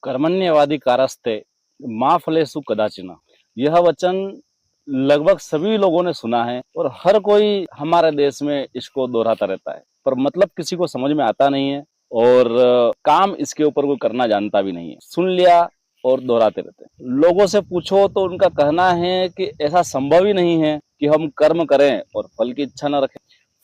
कर्मण्यवादी कारस्ते माँ फलेषु कदाचन। यह वचन लगभग सभी लोगों ने सुना है और हर कोई हमारे देश में इसको दोहराता रहता है, पर मतलब किसी को समझ में आता नहीं है और काम इसके ऊपर कोई करना जानता भी नहीं है। सुन लिया और दोहराते रहते हैं। लोगों से पूछो तो उनका कहना है कि ऐसा संभव ही नहीं है कि हम कर्म करें और फल की इच्छा न रखें।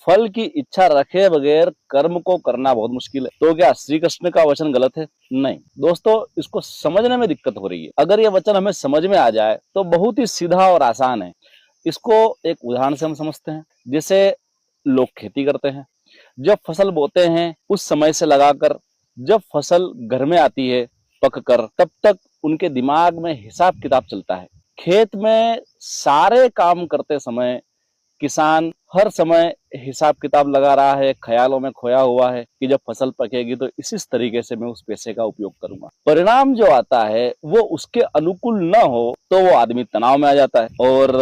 फल की इच्छा रखे बगैर कर्म को करना बहुत मुश्किल है। तो क्या श्री कृष्ण का वचन गलत है? नहीं दोस्तों, इसको समझने में दिक्कत हो रही है। अगर ये वचन हमें समझ में आ जाए तो बहुत ही सीधा और आसान है। इसको एक उदाहरण से हम समझते हैं। जैसे लोग खेती करते हैं, जब फसल बोते हैं उस समय से लगाकर जब फसल घर में आती है पक कर, तब तक उनके दिमाग में हिसाब किताब चलता है। खेत में सारे काम करते समय किसान हर समय हिसाब किताब लगा रहा है, ख्यालों में खोया हुआ है कि जब फसल पकेगी तो इस तरीके से मैं उस पैसे का उपयोग करूंगा। परिणाम जो आता है वो उसके अनुकूल न हो तो वो आदमी तनाव में आ जाता है और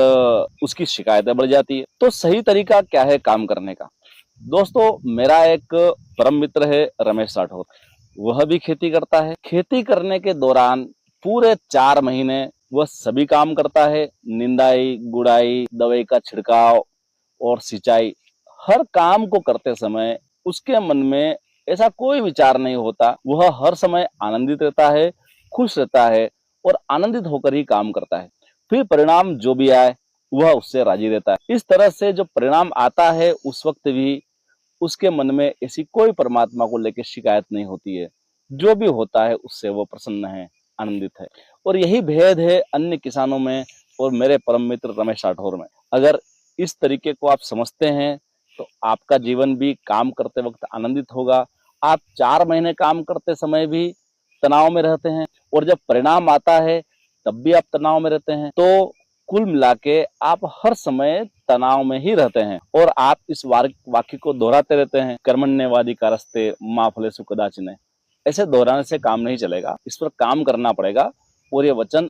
उसकी शिकायतें बढ़ जाती है। तो सही तरीका क्या है काम करने का? दोस्तों, मेरा एक परम मित्र है रमेश राठौर, वह भी खेती करता है। खेती करने के दौरान पूरे 4 महीने वह सभी काम करता है। निंदाई, गुड़ाई, दवाई का छिड़काव और सिंचाई, हर काम को करते समय उसके मन में ऐसा कोई विचार नहीं होता। वह हर समय आनंदित रहता है, खुश रहता है और आनंदित होकर ही काम करता है। फिर परिणाम जो भी आए वह उससे राजी रहता है। इस तरह से जो परिणाम आता है उस वक्त भी उसके मन में ऐसी कोई परमात्मा को लेकर शिकायत नहीं होती है। जो भी होता है उससे वो प्रसन्न है, आनंदित है। और यही भेद है अन्य किसानों में और मेरे परम मित्र रमेश राठौर में। अगर इस तरीके को आप समझते हैं तो आपका जीवन भी काम करते वक्त आनंदित होगा। आप 4 महीने काम करते समय भी तनाव में रहते हैं और जब परिणाम आता है तब भी आप तनाव में रहते हैं। तो कुल मिला के आप हर समय तनाव में ही रहते हैं और आप इस वाक्य को दोहराते रहते हैं, कर्मण्यवादी कारस्ते माँ फलेषु कदाचन। ऐसे दोहराने से काम नहीं चलेगा, इस पर काम करना पड़ेगा और ये वचन